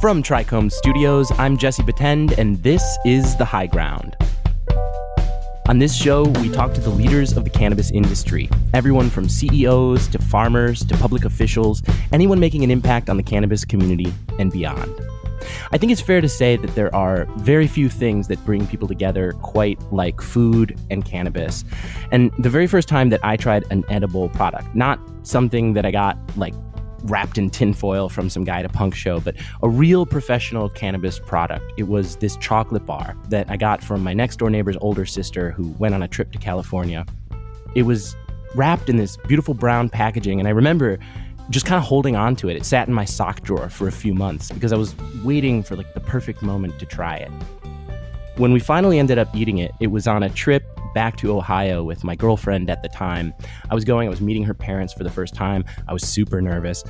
From Trichomes Studios, I'm Jesse Betend, and this is The High Ground. On this show, we talk to the leaders of the cannabis industry, everyone from CEOs to farmers to public officials, anyone making an impact on the cannabis community and beyond. I think it's fair to say that there are very few things that bring people together quite like food and cannabis. And the very first time that I tried an edible product, not something that I got like wrapped in tinfoil from some guy at a punk show, but a real professional cannabis product. It was this chocolate bar that I got from my next door neighbor's older sister who went on a trip to California. It was wrapped in this beautiful brown packaging, and I remember just kind of holding on to it. It sat in my sock drawer for a few months because I was waiting for like the perfect moment to try it. When we finally ended up eating it, it was on a trip back to Ohio with my girlfriend at the time. I was meeting her parents for the first time. I was super nervous.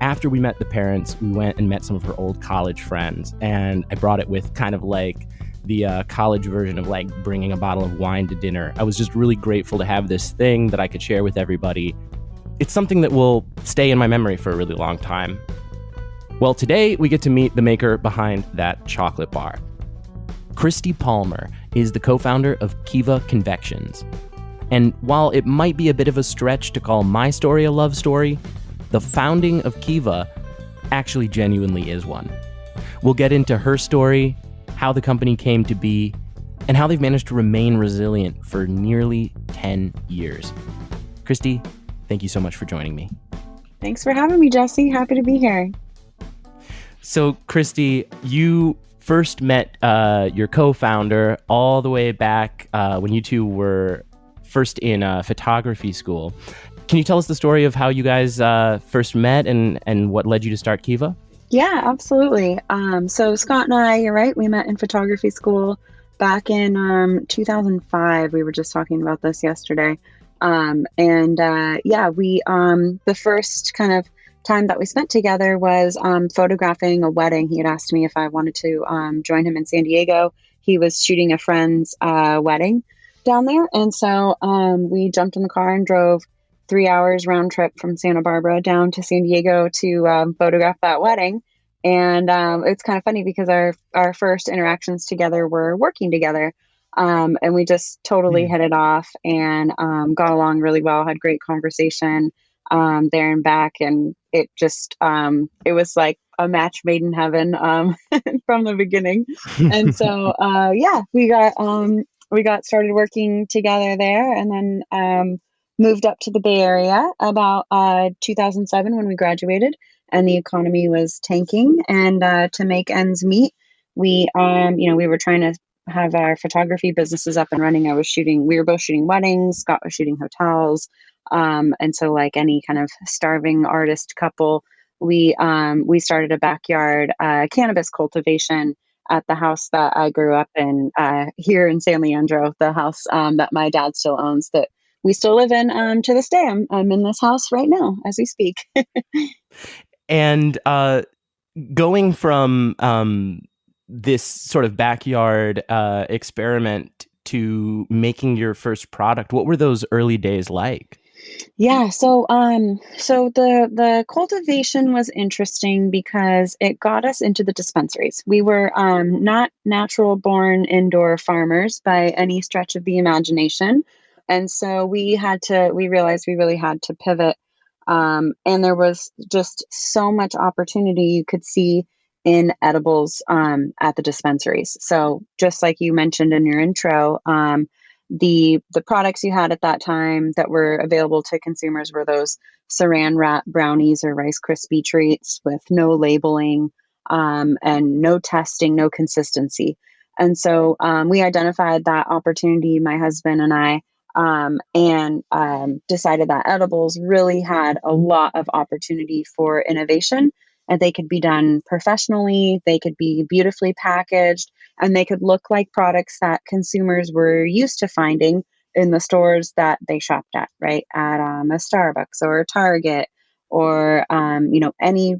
After we met the parents, we went and met some of her old college friends, and I brought it with kind of like the college version of like bringing a bottle of wine to dinner. I was just really grateful to have this thing that I could share with everybody. It's something that will stay in my memory for a really long time. Well, today we get to meet the maker behind that chocolate bar. Kristi Palmer is the co-founder of Kiva Confections. And while it might be a bit of a stretch to call my story a love story, the founding of Kiva actually genuinely is one. We'll get into her story, how the company came to be, and how they've managed to remain resilient for nearly 10 years. Kristi, thank you so much for joining me. Thanks for having me, Jesse. Happy to be here. So, Kristi, you first met your co-founder all the way back when you two were first in photography school. Can you tell us the story of how you guys first met and what led you to start Kiva? Yeah, absolutely. So Scott and I, you're right, we met in photography school back in 2005. We were just talking about this yesterday. The first kind of time that we spent together was photographing a wedding. He had asked me if I wanted to join him in San Diego. He was shooting a friend's wedding down there. And so we jumped in the car and drove 3 hours round trip from Santa Barbara down to San Diego to photograph that wedding. And it's kind of funny because our first interactions together were working together. And we just totally hit it off and got along really well, had great conversation there and back. And it just, it was like a match made in heaven from the beginning. And so, we got started working together there and then moved up to the Bay Area about 2007 when we graduated and the economy was tanking. And to make ends meet, we were trying to have our photography businesses up and running. We were both shooting weddings. Scott was shooting hotels. And so like any kind of starving artist couple, we started a backyard cannabis cultivation at the house that I grew up in here in San Leandro, the house that my dad still owns that we still live in to this day. I'm in this house right now as we speak. And going from this sort of backyard experiment to making your first product, what were those early days like? Yeah, so the cultivation was interesting because it got us into the dispensaries. We were not natural born indoor farmers by any stretch of the imagination. And so we realized we really had to pivot. And there was just so much opportunity you could see in edibles at the dispensaries. So just like you mentioned in your intro, the products you had at that time that were available to consumers were those saran wrap brownies or Rice Krispie treats with no labeling and no testing, no consistency. And so we identified that opportunity, my husband and I, and decided that edibles really had a lot of opportunity for innovation. And they could be done professionally, they could be beautifully packaged, and they could look like products that consumers were used to finding in the stores that they shopped at, right? At a Starbucks or a Target or any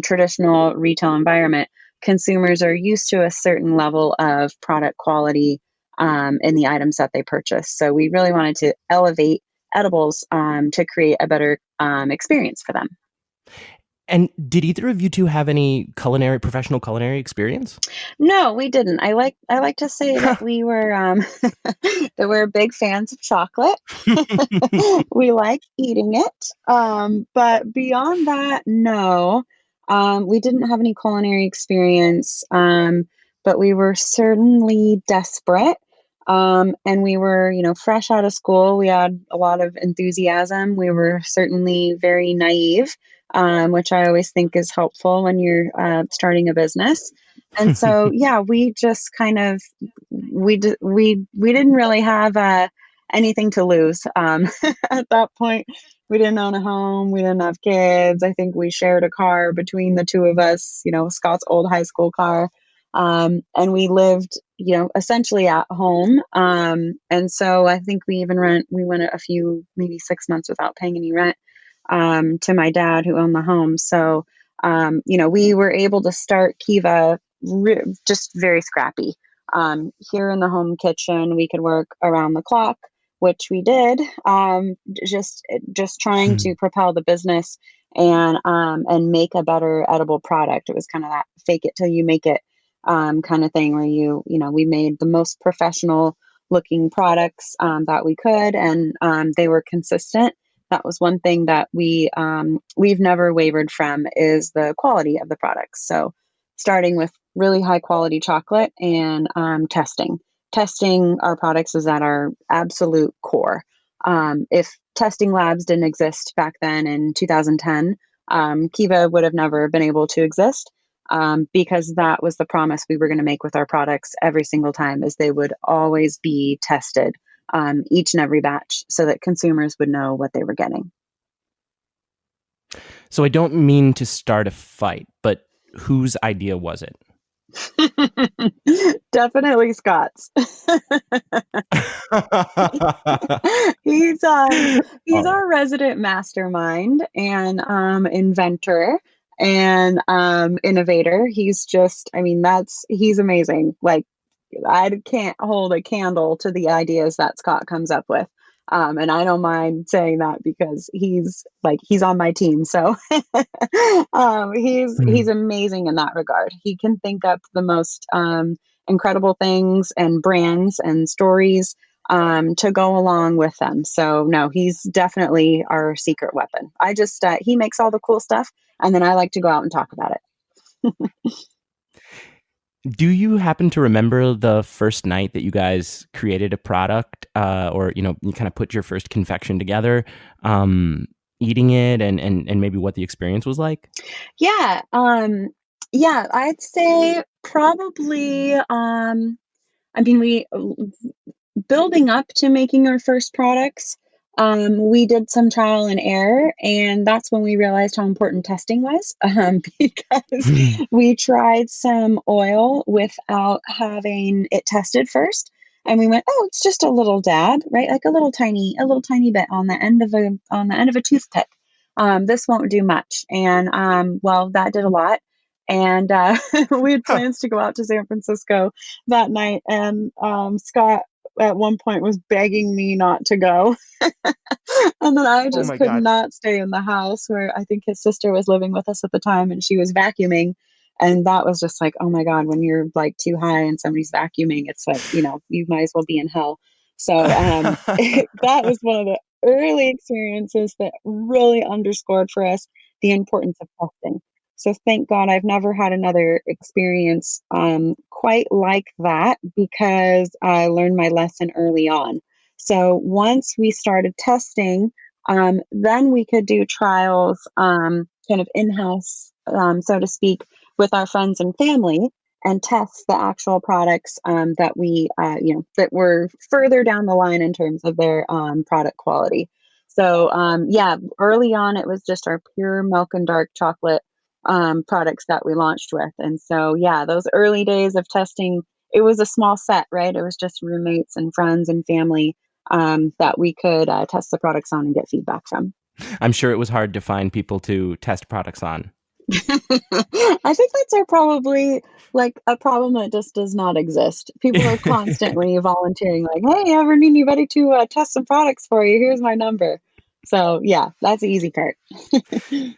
traditional retail environment. Consumers are used to a certain level of product quality in the items that they purchase. So we really wanted to elevate edibles to create a better experience for them. And did either of you two have any professional culinary experience? No, we didn't. I like to say that we were that we're big fans of chocolate. We like eating it. But beyond that, no. We didn't have any culinary experience. But we were certainly desperate. And we were, fresh out of school. We had a lot of enthusiasm. We were certainly very naive, which I always think is helpful when you're starting a business. And so, yeah, we just kind of we didn't really have anything to lose at that point. We didn't own a home. We didn't have kids. I think we shared a car between the two of us. Scott's old high school car, and we lived, essentially at home. And so I think we went a few, maybe 6 months without paying any rent to my dad who owned the home. So, we were able to start Kiva just very scrappy. Here in the home kitchen, we could work around the clock, which we did. Just trying to propel the business and make a better edible product. It was kind of that fake it till you make it kind of thing where we made the most professional looking products that we could, and they were consistent. That was one thing that we've never wavered from, is the quality of the products. So starting with really high quality chocolate and testing our products is at our absolute core. If testing labs didn't exist back then in 2010, Kiva would have never been able to exist, because that was the promise we were going to make with our products every single time, is they would always be tested, each and every batch, so that consumers would know what they were getting. So I don't mean to start a fight, but whose idea was it? Definitely Scott's. He's our resident mastermind and inventor and innovator. He's amazing. Like, I can't hold a candle to the ideas that Scott comes up with. And I don't mind saying that because he's on my team. So he's amazing in that regard. He can think up the most incredible things and brands and stories to go along with them. So no, he's definitely our secret weapon. He makes all the cool stuff, and then I like to go out and talk about it. Do you happen to remember the first night that you guys created a product, or you kind of put your first confection together, eating it, and maybe what the experience was like? Yeah, I'd say probably. We building up to making our first products. We did some trial and error, and that's when we realized how important testing was, because we tried some oil without having it tested first. And we went, oh, it's just a little dab, right? Like a little tiny bit on the end of a toothpick. This won't do much. And well, that did a lot. And we had plans to go out to San Francisco that night, and Scott at one point was begging me not to go. And then I just could not stay in the house, where I think his sister was living with us at the time, and she was vacuuming. And that was just like, oh my God, when you're like too high and somebody's vacuuming, it's like, you might as well be in hell. So that was one of the early experiences that really underscored for us the importance of testing. So thank God I've never had another experience quite like that, because I learned my lesson early on. So once we started testing, then we could do trials kind of in-house, so to speak, with our friends and family, and test the actual products that we, that were further down the line in terms of their product quality. So early on, it was just our pure milk and dark chocolate products that we launched with. And so, those early days of testing, it was a small set, right? It was just roommates and friends and family that we could test the products on and get feedback from. I'm sure it was hard to find people to test products on. I think that's probably like a problem that just does not exist. People are constantly volunteering, like, hey, ever need anybody to test some products for you? Here's my number. So yeah, that's the easy part.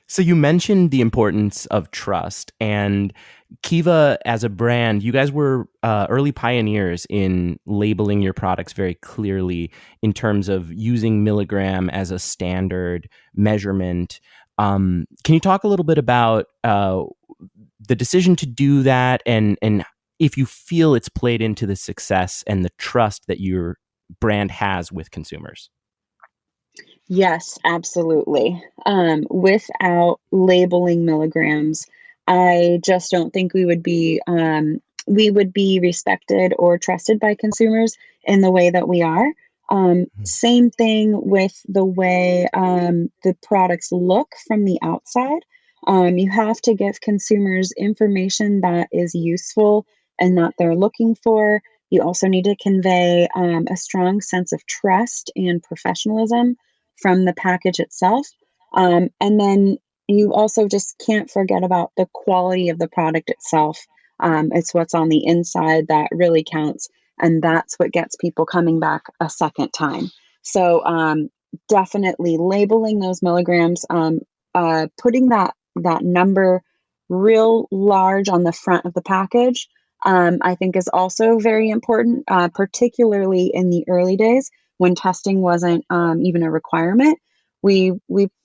So you mentioned the importance of trust, and Kiva as a brand, you guys were early pioneers in labeling your products very clearly in terms of using milligram as a standard measurement. Can you talk a little bit about the decision to do that, and if you feel it's played into the success and the trust that your brand has with consumers? Yes, absolutely. Without labeling milligrams, I just don't think we would be respected or trusted by consumers in the way that we are. Same thing with the way the products look from the outside. You have to give consumers information that is useful and that they're looking for. You also need to convey a strong sense of trust and professionalism from the package itself. And then you also just can't forget about the quality of the product itself. It's what's on the inside that really counts. And that's what gets people coming back a second time. So definitely labeling those milligrams, putting that number real large on the front of the package, I think is also very important, particularly in the early days when testing wasn't even a requirement. We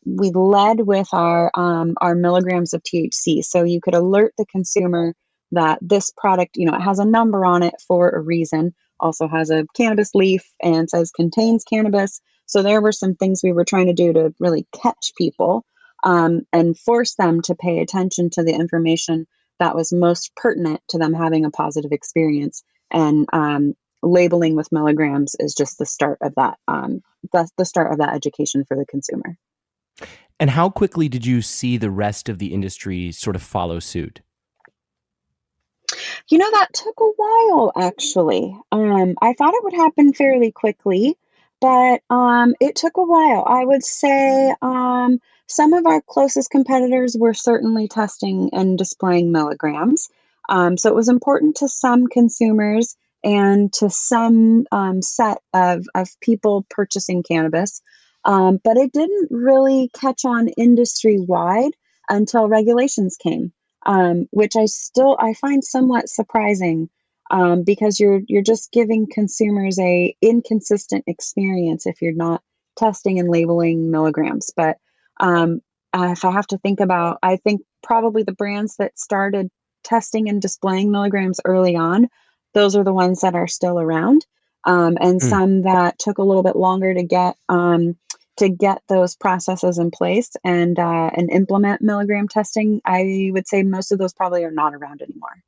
led with our milligrams of THC, so you could alert the consumer that this product, it has a number on it for a reason. Also has a cannabis leaf and says contains cannabis. So there were some things we were trying to do to really catch people and force them to pay attention to the information that was most pertinent to them having a positive experience. And labeling with milligrams is just the start of that. That's the start of that education for the consumer. And how quickly did you see the rest of the industry sort of follow suit? That took a while, actually. I thought it would happen fairly quickly, but it took a while. I would say some of our closest competitors were certainly testing and displaying milligrams. So it was important to some consumers and to some set of people purchasing cannabis. But it didn't really catch on industry wide until regulations came, which I find somewhat surprising, because you're just giving consumers a inconsistent experience if you're not testing and labeling milligrams. But if I have to think about, I think probably the brands that started testing and displaying milligrams early on, those are the ones that are still around, and Mm. some that took a little bit longer to get those processes in place and implement milligram testing. I would say most of those probably are not around anymore.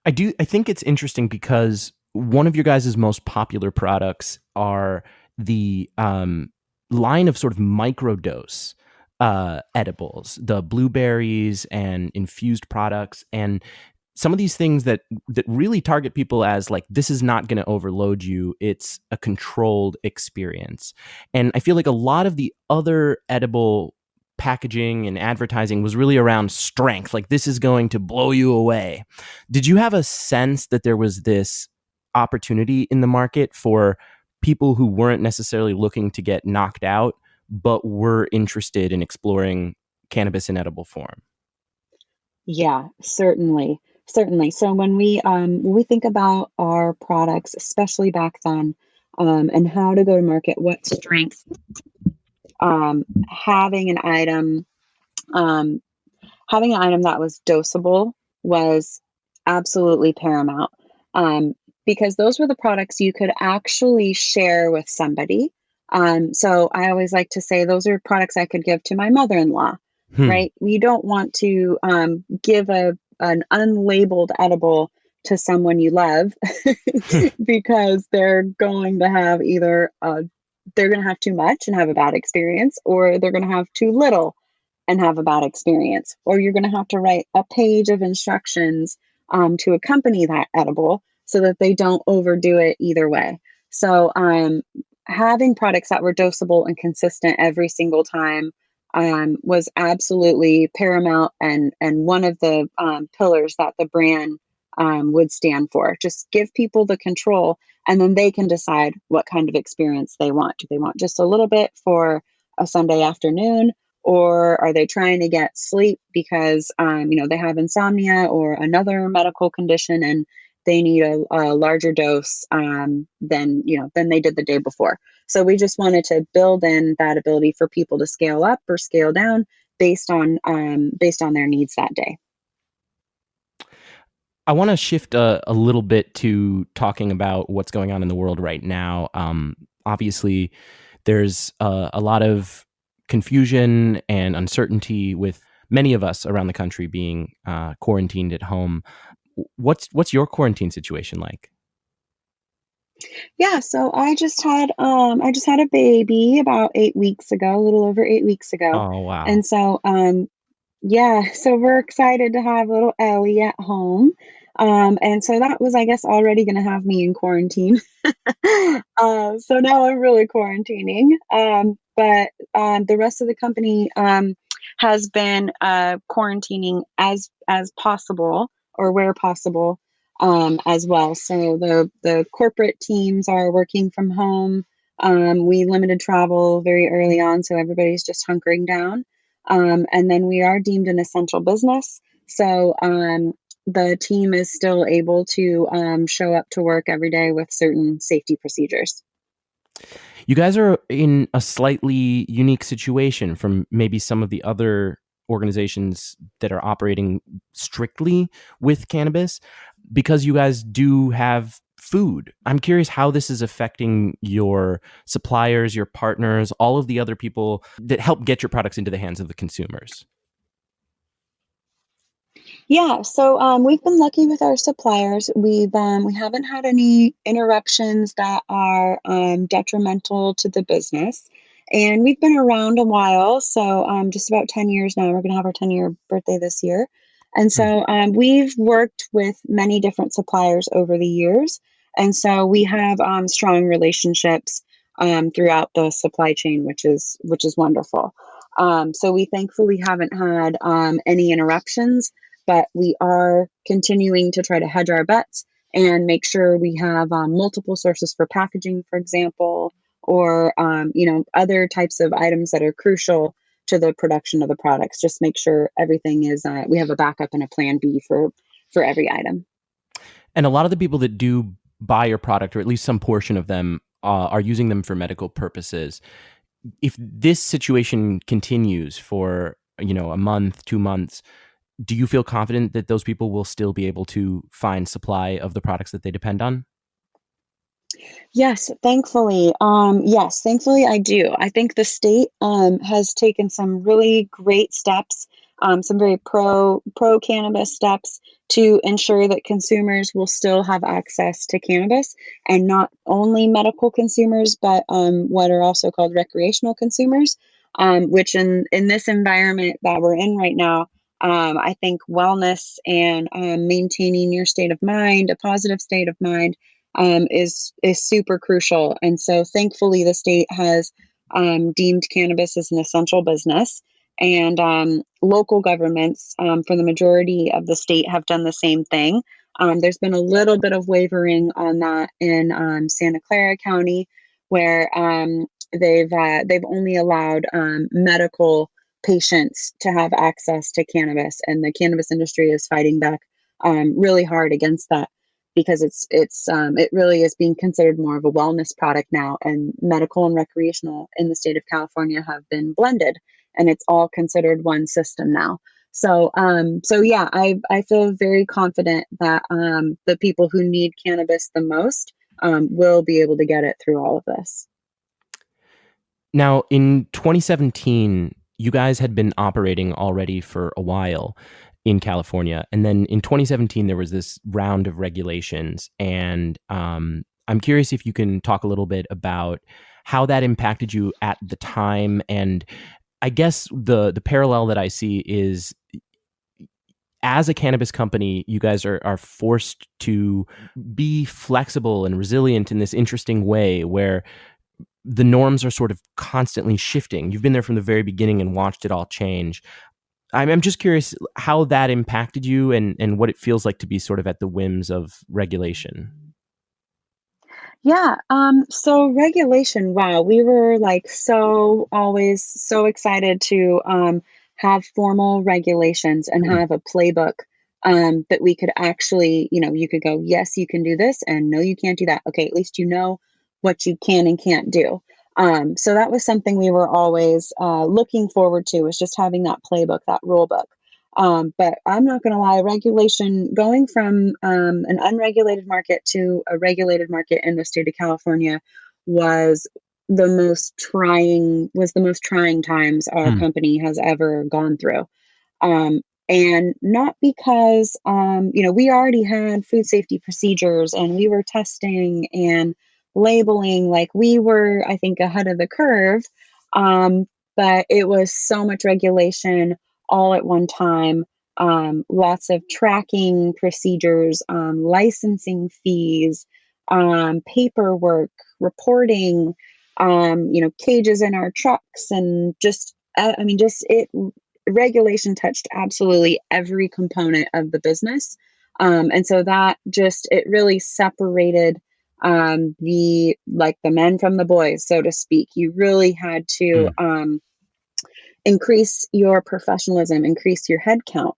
I think it's interesting because one of your guys' most popular products are the line of sort of microdose edibles, the blueberries and infused products, and some of these things that really target people as like, this is not going to overload you. It's a controlled experience. And I feel like a lot of the other edible packaging and advertising was really around strength. Like, this is going to blow you away. Did you have a sense that there was this opportunity in the market for people who weren't necessarily looking to get knocked out, but were interested in exploring cannabis in edible form? Yeah, certainly. Certainly. So when we think about our products, especially back then, and how to go to market, what strength, having an item, um, having an item that was dosable was absolutely paramount, because those were the products you could actually share with somebody. So I always like to say those are products I could give to my mother-in-law, Hmm. right? You don't want to give an unlabeled edible to someone you love because they're going to have too much and have a bad experience, or they're going to have too little and have a bad experience, or you're going to have to write a page of instructions to accompany that edible so that they don't overdo it either way. So, having products that were dosable and consistent every single time was absolutely paramount, and one of the pillars that the brand would stand for. Just give people the control, and then they can decide what kind of experience they want. Do they want just a little bit for a Sunday afternoon, or are they trying to get sleep because they have insomnia or another medical condition and they need a larger dose than they did the day before. So we just wanted to build in that ability for people to scale up or scale down based on their needs that day. I want to shift a little bit to talking about what's going on in the world right now. Obviously, there's a lot of confusion and uncertainty with many of us around the country being quarantined at home. What's your quarantine situation like? Yeah, so I just had a baby about 8 weeks ago, a little over 8 weeks ago, Oh, wow. and so yeah, so we're excited to have little Ellie at home. And so that was, I guess, already going to have me in quarantine. So now I'm really quarantining. But the rest of the company has been quarantining as possible or where possible as well. So the corporate teams are working from home. We limited travel very early on, so everybody's just hunkering down. And then we are deemed an essential business. So the team is still able to show up to work every day with certain safety procedures. You guys are in a slightly unique situation from maybe some of the other organizations that are operating strictly with cannabis because you guys do have food. I'm curious how this is affecting your suppliers, your partners, all of the other people that help get your products into the hands of the consumers. Yeah, so we've been lucky with our suppliers. We haven't had any interruptions that are detrimental to the business, and we've been around a while. So just about 10 years now. We're going to have our 10-year birthday this year, and Hmm. so we've worked with many different suppliers over the years, and so we have strong relationships throughout the supply chain, which is wonderful. So we thankfully haven't had any interruptions, but we are continuing to try to hedge our bets and make sure we have multiple sources for packaging, for example, or other types of items that are crucial to the production of the products. Just make sure everything is we have a backup and a plan B for every item. And a lot of the people that do buy your product, or at least some portion of them, are using them for medical purposes. If this situation continues for a month, 2 months, do you feel confident that those people will still be able to find supply of the products that they depend on? Yes, thankfully. Yes, thankfully I do. I think the state has taken some really great steps, some very pro cannabis steps to ensure that consumers will still have access to cannabis, and not only medical consumers, but what are also called recreational consumers. Which in this environment that we're in right now, I think wellness and maintaining your state of mind, a positive state of mind, is super crucial. And so, thankfully, the state has deemed cannabis as an essential business, and local governments, for the majority of the state, have done the same thing. There's been a little bit of wavering on that in Santa Clara County, where they've only allowed medical patients to have access to cannabis, and the cannabis industry is fighting back really hard against that, because it really is being considered more of a wellness product now, and medical and recreational in the state of California have been blended, and it's all considered one system now. So yeah, I feel very confident that the people who need cannabis the most will be able to get it through all of this. Now, in 2017, you guys had been operating already for a while in California. And then in 2017, there was this round of regulations. And I'm curious if you can talk a little bit about how that impacted you at the time. And I guess the parallel that I see is, as a cannabis company, you guys are forced to be flexible and resilient in this interesting way where the norms are sort of constantly shifting. You've been there from the very beginning and watched it all change. I'm just curious how that impacted you and what it feels like to be sort of at the whims of regulation. Yeah, so regulation, wow, we were like so always so excited to have formal regulations and Hmm. have a playbook that we could actually, you could go, yes, you can do this, and no, you can't do that. Okay, at least you know what you can and can't do. So that was something we were always looking forward to, was just having that playbook, that rule book. But I'm not going to lie, regulation going from an unregulated market to a regulated market in the state of California was the most trying times our Hmm. company has ever gone through. Um, and not because, we already had food safety procedures and we were testing and labeling, like we were, I think, ahead of the curve. Um, but it was so much regulation all at one time, lots of tracking procedures, licensing fees, paperwork, reporting, cages in our trucks, and just, I mean, just it regulation touched absolutely every component of the business. And so that just, it really separated the men from the boys, so to speak. You really had to Hmm. increase your professionalism, increase your head count,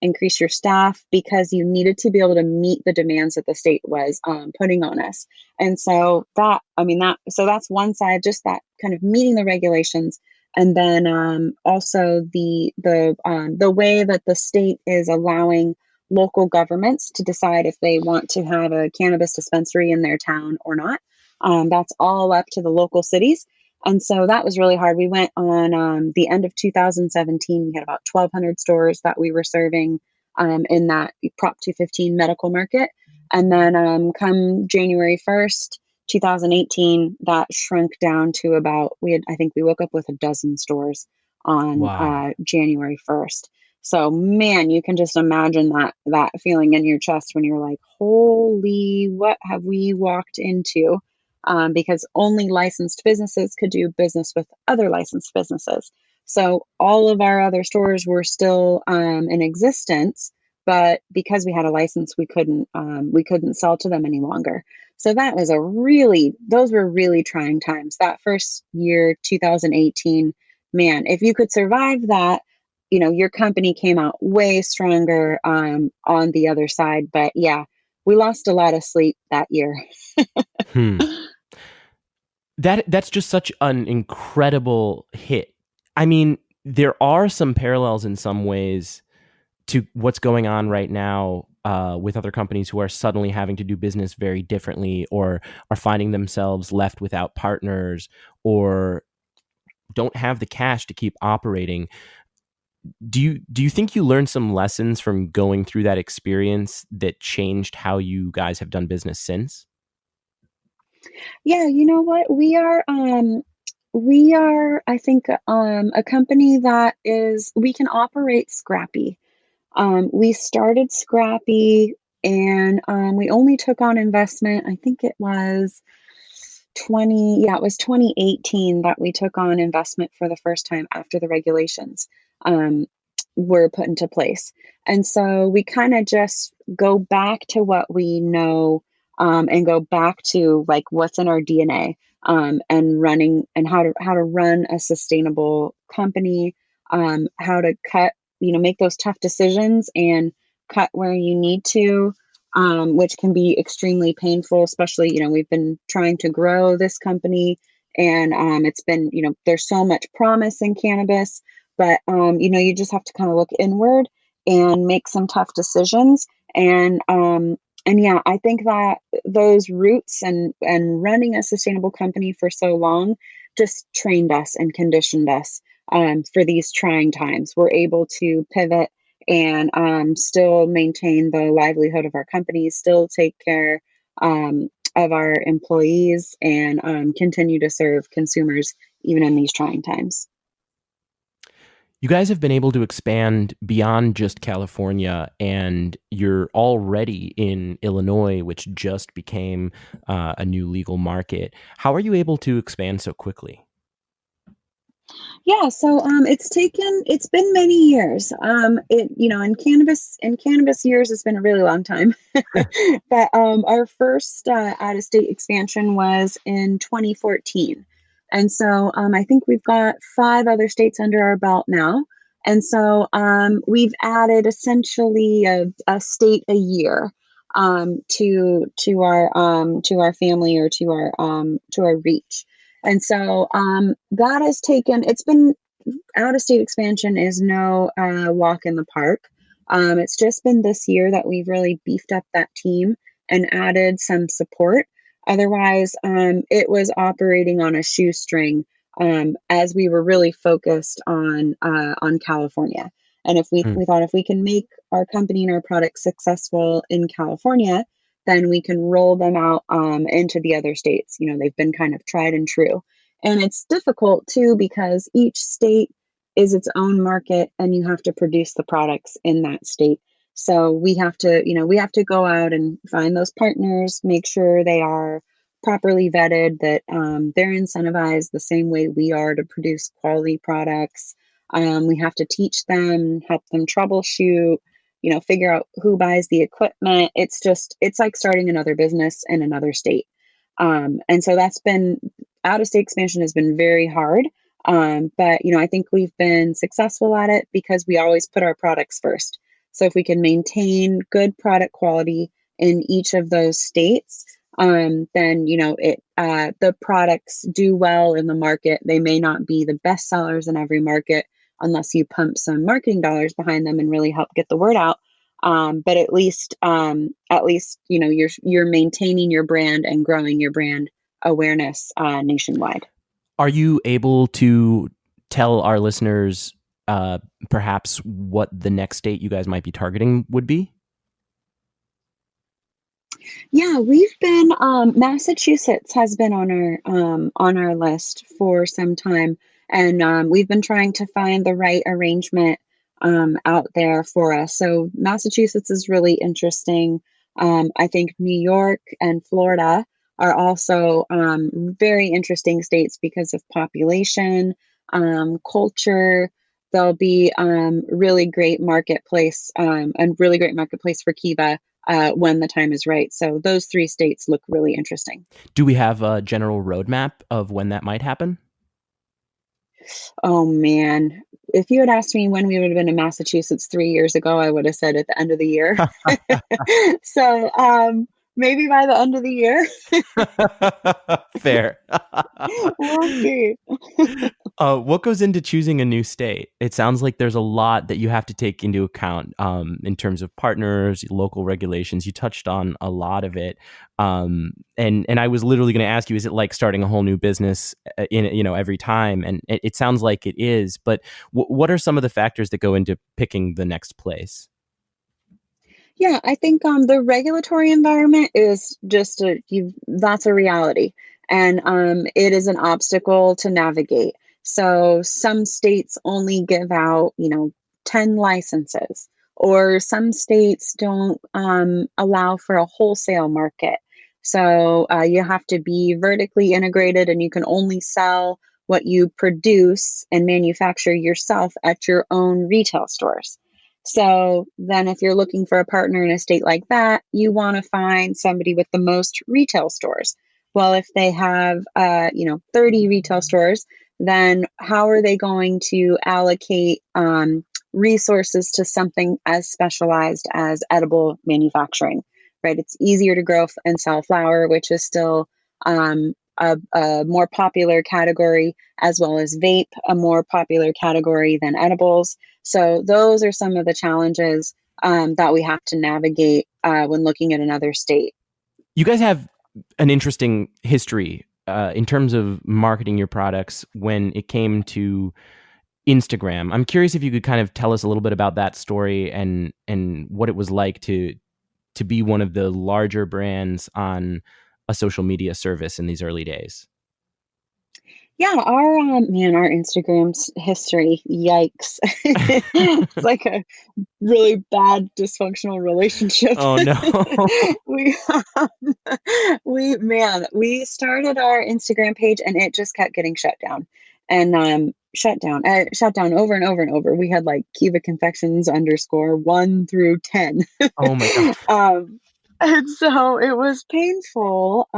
increase your staff, because you needed to be able to meet the demands that the state was putting on us. And so that, I mean, so that's one side, just that kind of meeting the regulations. And then also the way that the state is allowing local governments to decide if they want to have a cannabis dispensary in their town or not. That's all up to the local cities. And so that was really hard. We went on the end of 2017. We had about 1,200 stores that we were serving in that Prop 215 medical market. And then come January 1st, 2018, that shrunk down to about, I think we woke up with a dozen stores on Wow. January 1st. So man, you can just imagine that feeling in your chest when you're like, holy, what have we walked into? Because only licensed businesses could do business with other licensed businesses. So all of our other stores were still in existence, but because we had a license, we couldn't sell to them any longer. So that was those were really trying times. That first year, 2018, man, if you could survive that, your company came out way stronger on the other side. But yeah, we lost a lot of sleep that year. Hmm. That's just such an incredible hit. I mean, there are some parallels in some ways to what's going on right now with other companies who are suddenly having to do business very differently, or are finding themselves left without partners, or don't have the cash to keep operating. Do you think you learned some lessons from going through that experience that changed how you guys have done business since? Yeah, you know what? We are, I think, a company that we can operate scrappy. We started scrappy, and we only took on investment. I think it was 2018 that we took on investment for the first time after the regulations um, were put into place. And so we kind of just go back to what we know, and go back to like what's in our DNA, and running, and how to run a sustainable company, how to cut, make those tough decisions and cut where you need to, which can be extremely painful, especially, we've been trying to grow this company, and it's been, there's so much promise in cannabis, but, you just have to kind of look inward and make some tough decisions. And yeah, I think that those roots and running a sustainable company for so long just trained us and conditioned us for these trying times. We're able to pivot and still maintain the livelihood of our companies, still take care of our employees, and continue to serve consumers even in these trying times. You guys have been able to expand beyond just California, and you're already in Illinois, which just became a new legal market. How are you able to expand so quickly? Yeah, so it's been many years. In cannabis years, it's been a really long time. But our first out of state expansion was in 2014. And so I think we've got five other states under our belt now. And so we've added essentially a state a year to our family, or to our reach. And so that has taken, it's been, out of state expansion is no walk in the park. It's just been this year that we've really beefed up that team and added some support. Otherwise, it was operating on a shoestring, as we were really focused on California. And if we thought, if we can make our company and our products successful in California, then we can roll them out into the other states. They've been kind of tried and true. And it's difficult too, because each state is its own market, and you have to produce the products in that state. So we have to go out and find those partners, make sure they are properly vetted, that they're incentivized the same way we are to produce quality products. We have to teach them, help them troubleshoot, figure out who buys the equipment. It's like starting another business in another state. And so that's been, out of state expansion has been very hard. But I think we've been successful at it because we always put our products first. So if we can maintain good product quality in each of those states, then the products do well in the market. They may not be the best sellers in every market unless you pump some marketing dollars behind them and really help get the word out. But at least you're maintaining your brand and growing your brand awareness nationwide. Are you able to tell our listeners perhaps what the next state you guys might be targeting would be? Yeah, we've been Massachusetts has been on our list for some time, and we've been trying to find the right arrangement out there for us. So Massachusetts is really interesting. I think New York and Florida are also very interesting states because of population, culture. They'll be really great marketplace, and really great marketplace for Kiva when the time is right. So those three states look really interesting. Do we have a general roadmap of when that might happen? Oh man, if you had asked me when we would have been in Massachusetts 3 years ago, I would have said at the end of the year. So maybe by the end of the year, Fair. we'll see. What goes into choosing a new state? It sounds like there's a lot that you have to take into account in terms of partners, local regulations. You touched on a lot of it, and I was literally going to ask you: is it like starting a whole new business in every time? And it sounds like it is. But what are some of the factors that go into picking the next place? Yeah, I think the regulatory environment is just that's a reality, and it is an obstacle to navigate. So some states only give out, 10 licenses, or some states don't allow for a wholesale market. So you have to be vertically integrated, and you can only sell what you produce and manufacture yourself at your own retail stores. So then, if you're looking for a partner in a state like that, you want to find somebody with the most retail stores. Well, if they have, 30 retail stores, then how are they going to allocate resources to something as specialized as edible manufacturing, right? It's easier to grow and sell flour, which is still a more popular category, as well as vape, a more popular category than edibles. So those are some of the challenges that we have to navigate when looking at another state. You guys have an interesting history in terms of marketing your products when it came to Instagram. I'm curious if you could kind of tell us a little bit about that story and what it was like to be one of the larger brands on a social media service in these early days. Yeah, our Instagram's history, yikes. It's like a really bad dysfunctional relationship. Oh no. we we started our Instagram page, and it just kept getting shut down. and shut down over and over and over. We had like Kiva Confections underscore 1 through 10. Oh my God. And so it was painful,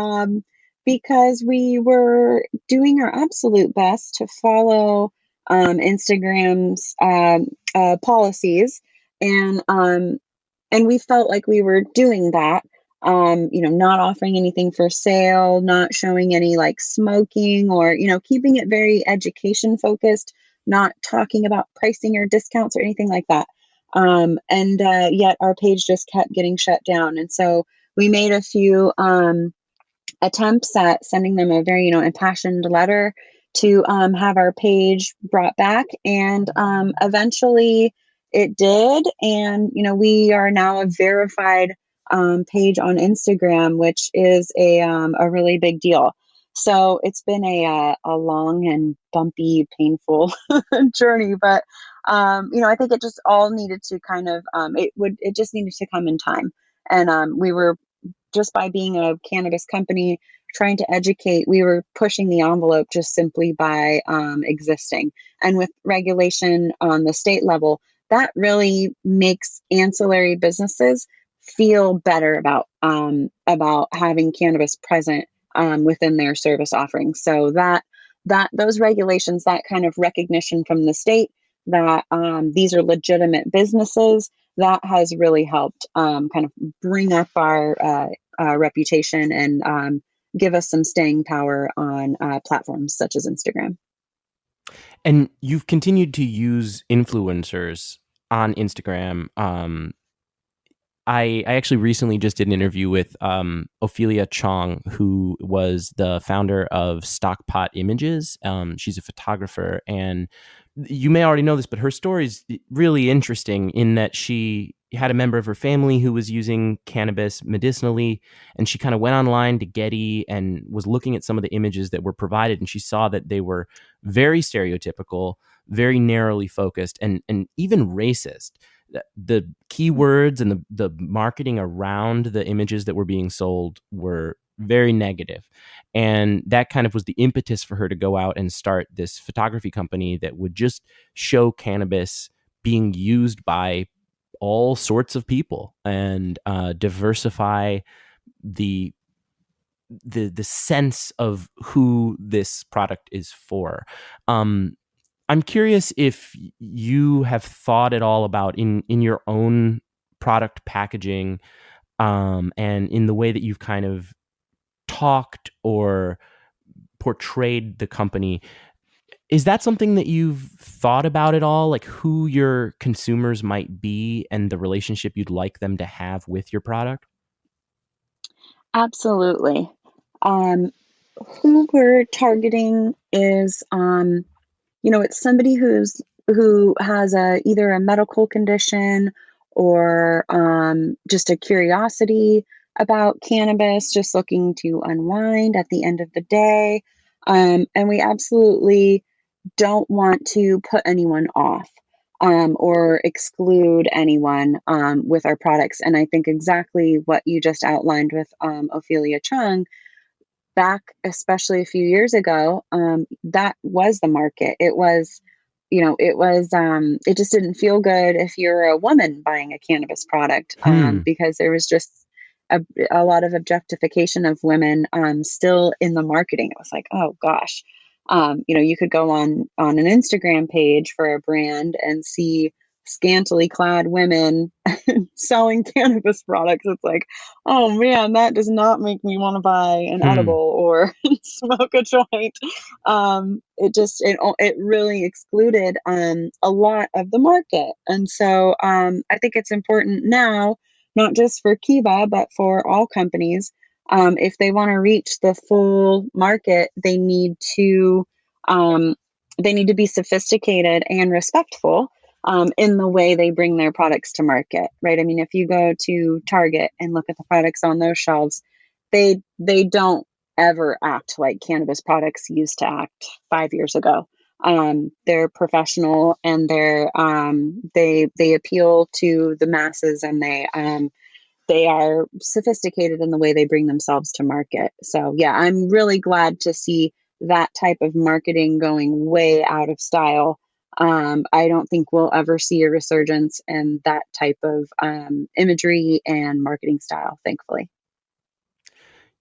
because we were doing our absolute best to follow Instagram's policies, and and we felt like we were doing that. Not offering anything for sale, not showing any like smoking, or keeping it very education focused, not talking about pricing or discounts or anything like that. And yet our page just kept getting shut down. And so we made a few attempts at sending them a very, impassioned letter to have our page brought back. And eventually it did. And, we are now a verified page on Instagram, which is a really big deal. So it's been a long and bumpy, painful journey, but I think it just all needed to kind of it just needed to come in time, and we were, just by being a cannabis company trying to educate, we were pushing the envelope just simply by existing. And with regulation on the state level, that really makes ancillary businesses feel better about having cannabis present within their service offerings. So that those regulations, that kind of recognition from the state that these are legitimate businesses, that has really helped kind of bring up our reputation and give us some staying power on platforms such as Instagram. And you've continued to use influencers on Instagram. I actually recently just did an interview with Ophelia Chong, who was the founder of Stockpot Images. She's a photographer, and you may already know this, but her story is really interesting in that she had a member of her family who was using cannabis medicinally, and she kind of went online to Getty and was looking at some of the images that were provided, and she saw that they were very stereotypical, very narrowly focused, and even racist. The keywords and the marketing around the images that were being sold were very negative. And that kind of was the impetus for her to go out and start this photography company that would just show cannabis being used by all sorts of people and diversify the sense of who this product is for. I'm curious if you have thought at all about in your own product packaging and in the way that you've kind of talked or portrayed the company. Is that something that you've thought about at all? Like who your consumers might be and the relationship you'd like them to have with your product? Absolutely. Um, who we're targeting is, it's somebody who has either a medical condition or just a curiosity about cannabis, just looking to unwind at the end of the day. And we absolutely don't want to put anyone off or exclude anyone with our products. And I think exactly what you just outlined with Ophelia Chung back, especially a few years ago, that was the market. It was, it just didn't feel good if you're a woman buying a cannabis product because there was just a lot of objectification of women still in the marketing. It was like, oh gosh, you could go on an Instagram page for a brand and see scantily clad women selling cannabis products. It's like, oh man, that does not make me want to buy an edible or smoke a joint. It really excluded a lot of the market. And so I think it's important now, not just for Kiva, but for all companies. If they want to reach the full market, they need to be sophisticated and respectful in the way they bring their products to market, right? I mean, if you go to Target and look at the products on those shelves, they don't ever act like cannabis products used to act 5 years ago. They're professional and they appeal to the masses, and they are sophisticated in the way they bring themselves to market. So yeah, I'm really glad to see that type of marketing going way out of style, I don't think we'll ever see a resurgence in that type of imagery and marketing style, thankfully.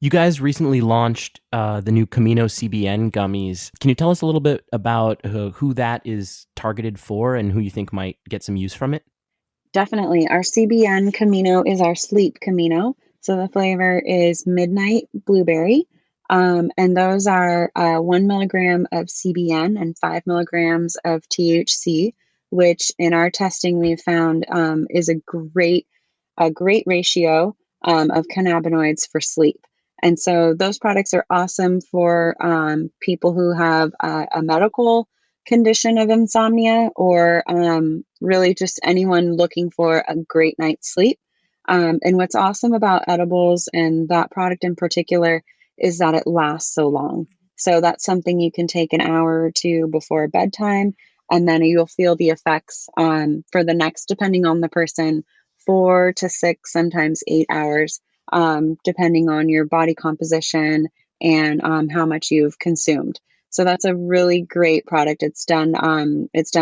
You guys recently launched the new Camino CBN gummies. Can you tell us a little bit about who that is targeted for and who you think might get some use from it? Definitely. Our CBN Camino is our sleep Camino. So the flavor is midnight blueberry. And those are 1 milligram of CBN and 5 milligrams of THC, which in our testing we've found is a great ratio of cannabinoids for sleep. And so those products are awesome for people who have a medical condition of insomnia, or really just anyone looking for a great night's sleep. And what's awesome about edibles and that product in particular is that it lasts so long. So that's something you can take an hour or two before bedtime, and then you'll feel the effects for the next, depending on the person, 4 to 6, sometimes 8 hours, depending on your body composition and how much you've consumed. So that's a really great product. It's done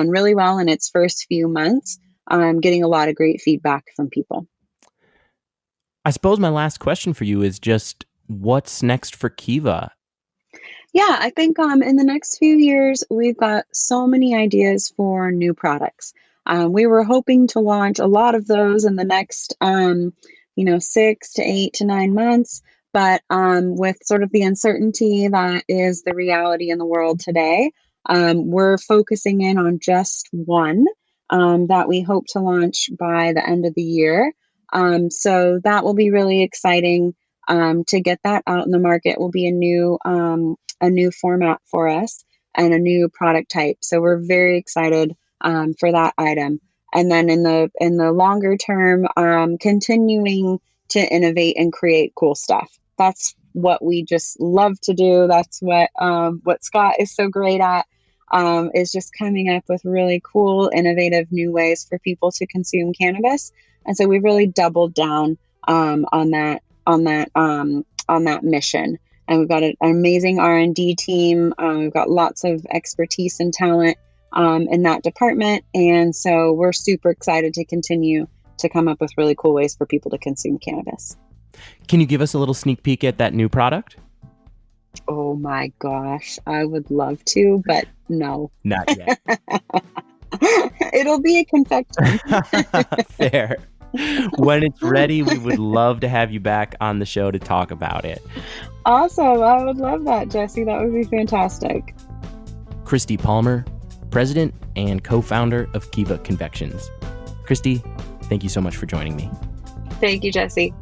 really well in its first few months. I'm getting a lot of great feedback from people. I suppose my last question for you is just what's next for Kiva? Yeah, I think in the next few years, we've got so many ideas for new products. We were hoping to launch a lot of those in the next, 6 to 8 to 9 months. But with sort of the uncertainty that is the reality in the world today, we're focusing in on just one that we hope to launch by the end of the year. So that will be really exciting to get that out in the market. It will be a new format for us and a new product type. So we're very excited for that item. And then in the longer term, continuing to innovate and create cool stuff. That's what we just love to do. That's what Scott is so great at, is just coming up with really cool, innovative new ways for people to consume cannabis. And so we've really doubled down on that mission. And we've got an amazing R&D team. We've got lots of expertise and talent in that department. And so we're super excited to continue to come up with really cool ways for people to consume cannabis. Can you give us a little sneak peek at that new product? Oh my gosh, I would love to, but no. Not yet. It'll be a confection. Fair. When it's ready, we would love to have you back on the show to talk about it. Awesome. I would love that, Jesse. That would be fantastic. Kristi Palmer, president and co-founder of Kiva Confections. Kristi, thank you so much for joining me. Thank you, Jesse.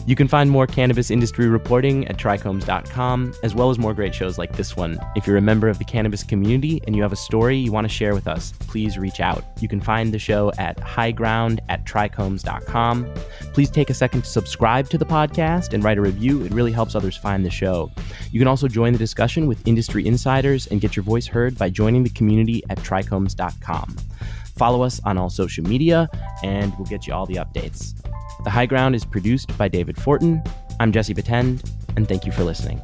You can find more cannabis industry reporting at trichomes.com, as well as more great shows like this one. If you're a member of the cannabis community and you have a story you want to share with us, please reach out. You can find the show at highground at trichomes.com. Please take a second to subscribe to the podcast and write a review. It really helps others find the show. You can also join the discussion with industry insiders and get your voice heard by joining the community at trichomes.com. Follow us on all social media, and we'll get you all the updates. The High Ground is produced by David Fortin. I'm Jesse Betend, and thank you for listening.